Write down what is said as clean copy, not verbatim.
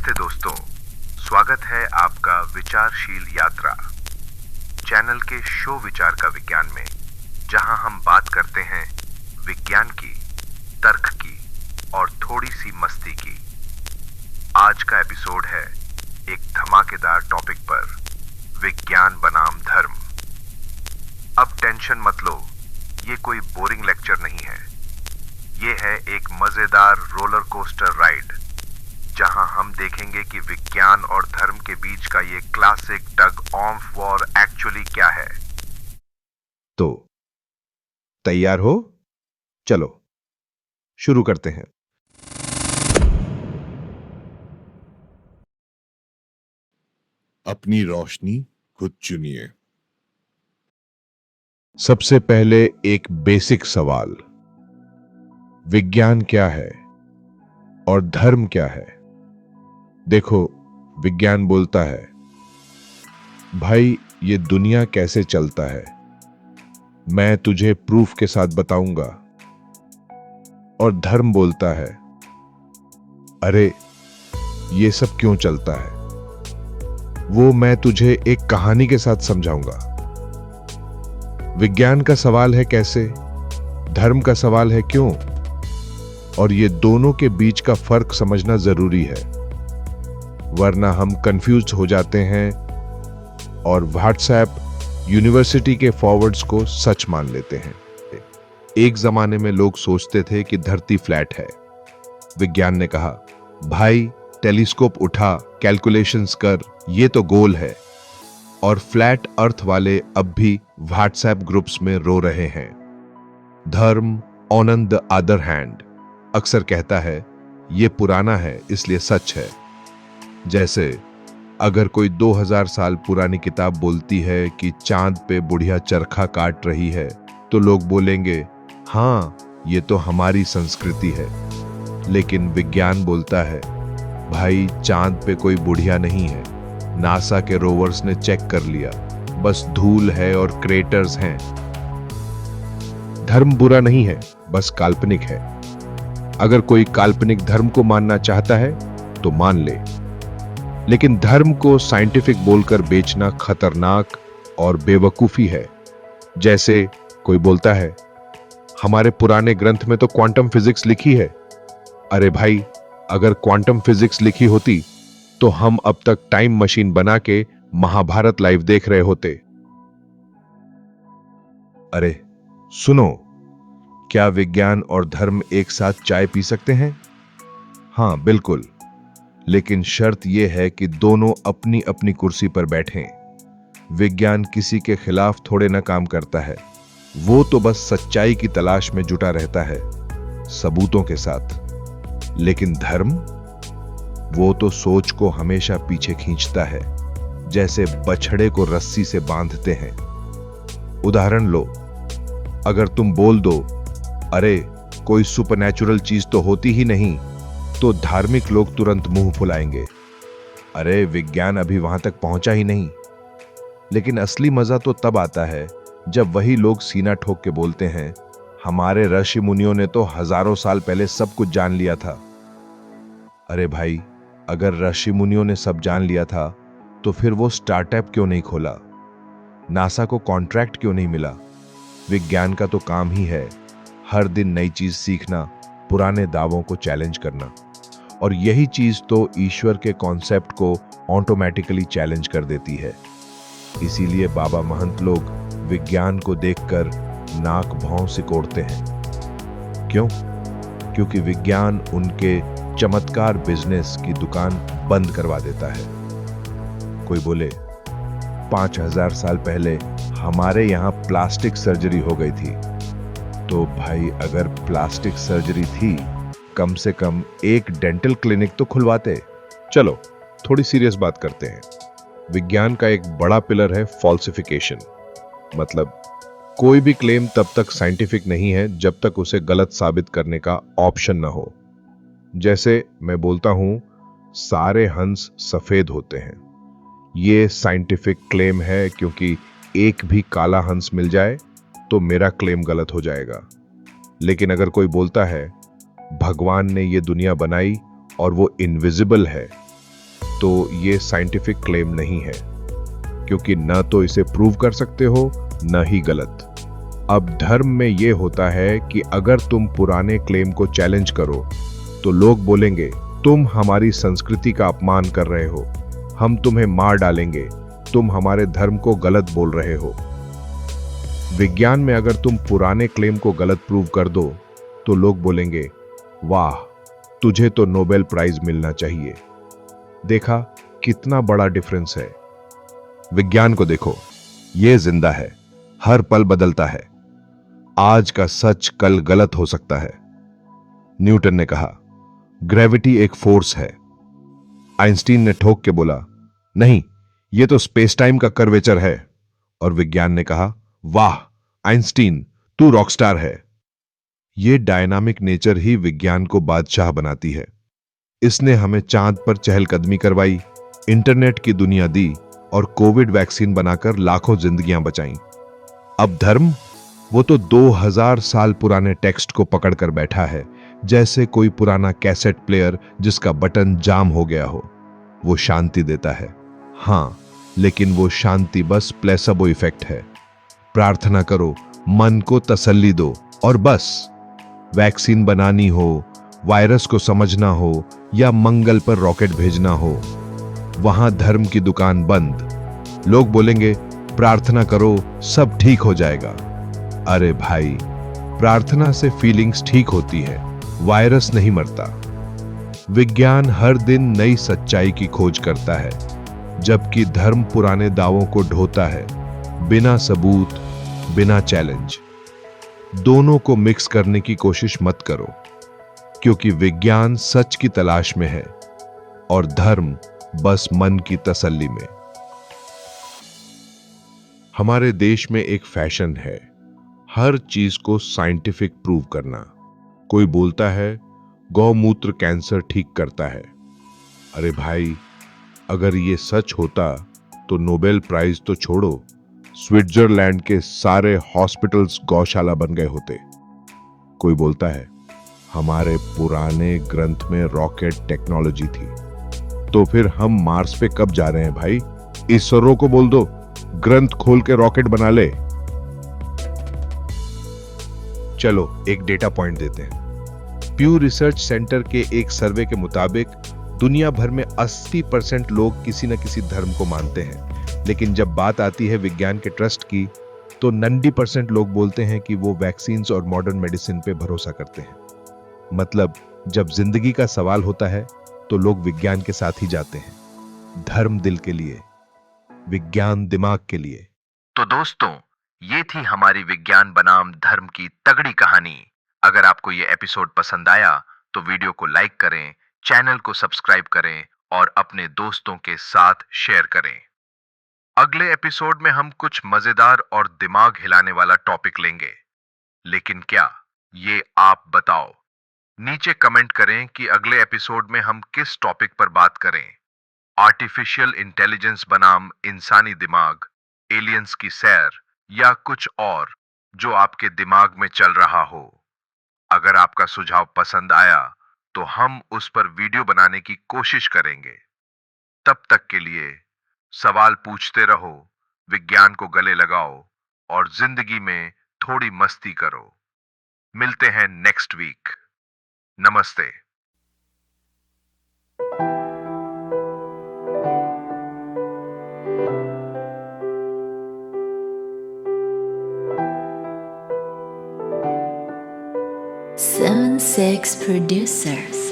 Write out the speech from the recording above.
नमस्ते दोस्तों, स्वागत है आपका विचारशील यात्रा चैनल के शो विचार का विज्ञान में, जहां हम बात करते हैं विज्ञान की, तर्क की और थोड़ी सी मस्ती की। आज का एपिसोड है एक धमाकेदार टॉपिक पर, विज्ञान बनाम धर्म। अब टेंशन मत लो, ये कोई बोरिंग लेक्चर नहीं है। ये है एक मजेदार रोलर कोस्टर राइड, जहां हम देखेंगे कि विज्ञान और धर्म के बीच का ये classic tug of war actually क्या है। तो तैयार हो? चलो शुरू करते हैं। अपनी रोशनी खुद चुनिए। सबसे पहले एक बेसिक सवाल, विज्ञान क्या है और धर्म क्या है? देखो, विज्ञान बोलता है, भाई ये दुनिया कैसे चलता है, मैं तुझे प्रूफ के साथ बताऊंगा। और धर्म बोलता है, अरे ये सब क्यों चलता है, वो मैं तुझे एक कहानी के साथ समझाऊंगा। विज्ञान का सवाल है कैसे, धर्म का सवाल है क्यों, और ये दोनों के बीच का फर्क समझना जरूरी है, वरना हम कंफ्यूज हो जाते हैं और व्हाट्सएप यूनिवर्सिटी के फॉरवर्ड्स को सच मान लेते हैं। एक जमाने में लोग सोचते थे कि धरती फ्लैट है। विज्ञान ने कहा, भाई टेलीस्कोप उठा, कैलकुलेशंस कर, ये तो गोल है। और फ्लैट अर्थ वाले अब भी व्हाट्सएप ग्रुप्स में रो रहे हैं। धर्म ऑन द अदर हैंड अक्सर कहता है, ये पुराना है इसलिए सच है। जैसे अगर कोई 2000 साल पुरानी किताब बोलती है कि चांद पे बुढ़िया चरखा काट रही है, तो लोग बोलेंगे, हाँ ये तो हमारी संस्कृति है। लेकिन विज्ञान बोलता है, भाई चांद पे कोई बुढ़िया नहीं है, नासा के रोवर्स ने चेक कर लिया, बस धूल है और क्रेटर्स हैं। धर्म बुरा नहीं है, बस काल्पनिक है। अगर कोई काल्पनिक धर्म को मानना चाहता है तो मान ले, लेकिन धर्म को साइंटिफिक बोलकर बेचना खतरनाक और बेवकूफी है। जैसे कोई बोलता है, हमारे पुराने ग्रंथ में तो क्वांटम फिजिक्स लिखी है। अरे भाई, अगर क्वांटम फिजिक्स लिखी होती तो हम अब तक टाइम मशीन बना के महाभारत लाइव देख रहे होते। अरे सुनो, क्या विज्ञान और धर्म एक साथ चाय पी सकते हैं? हां बिल्कुल, लेकिन शर्त यह है कि दोनों अपनी अपनी कुर्सी पर बैठें। विज्ञान किसी के खिलाफ थोड़े ना काम करता है, वो तो बस सच्चाई की तलाश में जुटा रहता है, सबूतों के साथ। लेकिन धर्म, वो तो सोच को हमेशा पीछे खींचता है, जैसे बछड़े को रस्सी से बांधते हैं। उदाहरण लो, अगर तुम बोल दो, अरे कोई सुपरनैचुरल चीज तो होती ही नहीं, तो धार्मिक लोग तुरंत मुंह फुलाएंगे, अरे विज्ञान अभी वहां तक पहुंचा ही नहीं। लेकिन असली मजा तो तब आता है जब वही लोग सीना ठोक के बोलते हैं, हमारे ऋषि मुनियों ने तो हजारों साल पहले सब कुछ जान लिया था। अरे भाई, अगर ऋषि मुनियों ने सब जान लिया था तो फिर वो स्टार्टअप क्यों नहीं खोला, नासा को कॉन्ट्रैक्ट क्यों नहीं मिला? विज्ञान का तो काम ही है हर दिन नई चीज सीखना, पुराने दावों को चैलेंज करना। और यही चीज तो ईश्वर के कॉन्सेप्ट को ऑटोमेटिकली चैलेंज कर देती है। इसीलिए बाबा महंत लोग विज्ञान को देखकर नाक भौं सिकोड़ते हैं। क्यों? क्योंकि विज्ञान उनके चमत्कार बिजनेस की दुकान बंद करवा देता है। कोई बोले, 5000 साल पहले हमारे यहां प्लास्टिक सर्जरी हो गई थी। तो भाई, अगर प्लास्टिक सर्जरी थी, कम से कम एक डेंटल क्लिनिक तो खुलवाते। चलो थोड़ी सीरियस बात करते हैं। विज्ञान का एक बड़ा पिलर है फॉल्सिफिकेशन। मतलब कोई भी क्लेम तब तक साइंटिफिक नहीं है जब तक उसे गलत साबित करने का ऑप्शन ना हो। जैसे मैं बोलता हूं, सारे हंस सफेद होते हैं, ये साइंटिफिक क्लेम है, क्योंकि एक भी काला हंस मिल जाए तो मेरा क्लेम गलत हो जाएगा। लेकिन अगर कोई बोलता है, भगवान ने ये दुनिया बनाई और वो इनविजिबल है, तो ये साइंटिफिक क्लेम नहीं है, क्योंकि न तो इसे प्रूव कर सकते हो न ही गलत। अब धर्म में ये होता है कि अगर तुम पुराने क्लेम को चैलेंज करो तो लोग बोलेंगे तुम हमारी संस्कृति का अपमान कर रहे हो, हम तुम्हें मार डालेंगे, तुम हमारे धर्म को गलत बोल रहे हो। विज्ञान में अगर तुम पुराने क्लेम को गलत प्रूव कर दो तो लोग बोलेंगे वाह, तुझे तो नोबेल प्राइज मिलना चाहिए। देखा कितना बड़ा डिफरेंस है। विज्ञान को देखो, यह जिंदा है, हर पल बदलता है। आज का सच कल गलत हो सकता है। न्यूटन ने कहा ग्रेविटी एक फोर्स है। आइंस्टीन ने ठोक के बोला नहीं, यह तो स्पेस टाइम का कर्वेचर है। और विज्ञान ने कहा वाह आइंस्टीन, तू रॉकस्टार है। यह डायनामिक नेचर ही विज्ञान को बादशाह बनाती है। इसने हमें चांद पर चहलकदमी करवाई, इंटरनेट की दुनिया दी और कोविड वैक्सीन बनाकर लाखों जिंदगियां बचाईं। अब धर्म, वो तो 2000 साल पुराने टेक्स्ट को पकड़कर बैठा है, जैसे कोई पुराना कैसेट प्लेयर जिसका बटन जाम हो गया हो। वो शांति देता है, हां, लेकिन वो शांति बस प्लेसबो इफेक्ट है। प्रार्थना करो, मन को तसल्ली दो और बस। वैक्सीन बनानी हो, वायरस को समझना हो या मंगल पर रॉकेट भेजना हो, वहां धर्म की दुकान बंद। लोग बोलेंगे प्रार्थना करो, सब ठीक हो जाएगा। अरे भाई, प्रार्थना से फीलिंग्स ठीक होती है, वायरस नहीं मरता। विज्ञान हर दिन नई सच्चाई की खोज करता है, जबकि धर्म पुराने दावों को ढोता है, बिना सबूत, बिना चैलेंज। दोनों को मिक्स करने की कोशिश मत करो, क्योंकि विज्ञान सच की तलाश में है और धर्म बस मन की तसल्ली में। हमारे देश में एक फैशन है हर चीज को साइंटिफिक प्रूव करना। कोई बोलता है गौमूत्र कैंसर ठीक करता है। अरे भाई, अगर ये सच होता तो नोबेल प्राइज तो छोड़ो, स्विट्जरलैंड के सारे हॉस्पिटल्स गौशाला बन गए होते। कोई बोलता है हमारे पुराने ग्रंथ में रॉकेट टेक्नोलॉजी थी, तो फिर हम मार्स पे कब जा रहे हैं भाई? इसरो को बोल दो ग्रंथ खोल के रॉकेट बना ले। चलो एक डेटा पॉइंट देते हैं। प्यू रिसर्च सेंटर के एक सर्वे के मुताबिक दुनिया भर में 80% लोग किसी न किसी धर्म को मानते हैं, लेकिन जब बात आती है विज्ञान के ट्रस्ट की, तो 90% लोग बोलते हैं कि वो वैक्सीन्स और मॉडर्न मेडिसिन पे भरोसा करते हैं। मतलब जब जिंदगी का सवाल होता है तो लोग विज्ञान के साथ ही जाते हैं। धर्म दिल के लिए, विज्ञान दिमाग के लिए। तो दोस्तों, ये थी हमारी विज्ञान बनाम धर्म की तगड़ी कहानी। अगर आपको ये एपिसोड पसंद आया तो वीडियो को लाइक करें, चैनल को सब्सक्राइब करें और अपने दोस्तों के साथ शेयर करें। अगले एपिसोड में हम कुछ मजेदार और दिमाग हिलाने वाला टॉपिक लेंगे। लेकिन क्या, ये आप बताओ। नीचे कमेंट करें कि अगले एपिसोड में हम किस टॉपिक पर बात करें। आर्टिफिशियल इंटेलिजेंस बनाम इंसानी दिमाग, एलियंस की सैर या कुछ और जो आपके दिमाग में चल रहा हो। अगर आपका सुझाव पसंद आया तो हम उस पर वीडियो बनाने की कोशिश करेंगे। तब तक के लिए सवाल पूछते रहो, विज्ञान को गले लगाओ और जिंदगी में थोड़ी मस्ती करो। मिलते हैं नेक्स्ट वीक। नमस्ते। Seven Six Producers.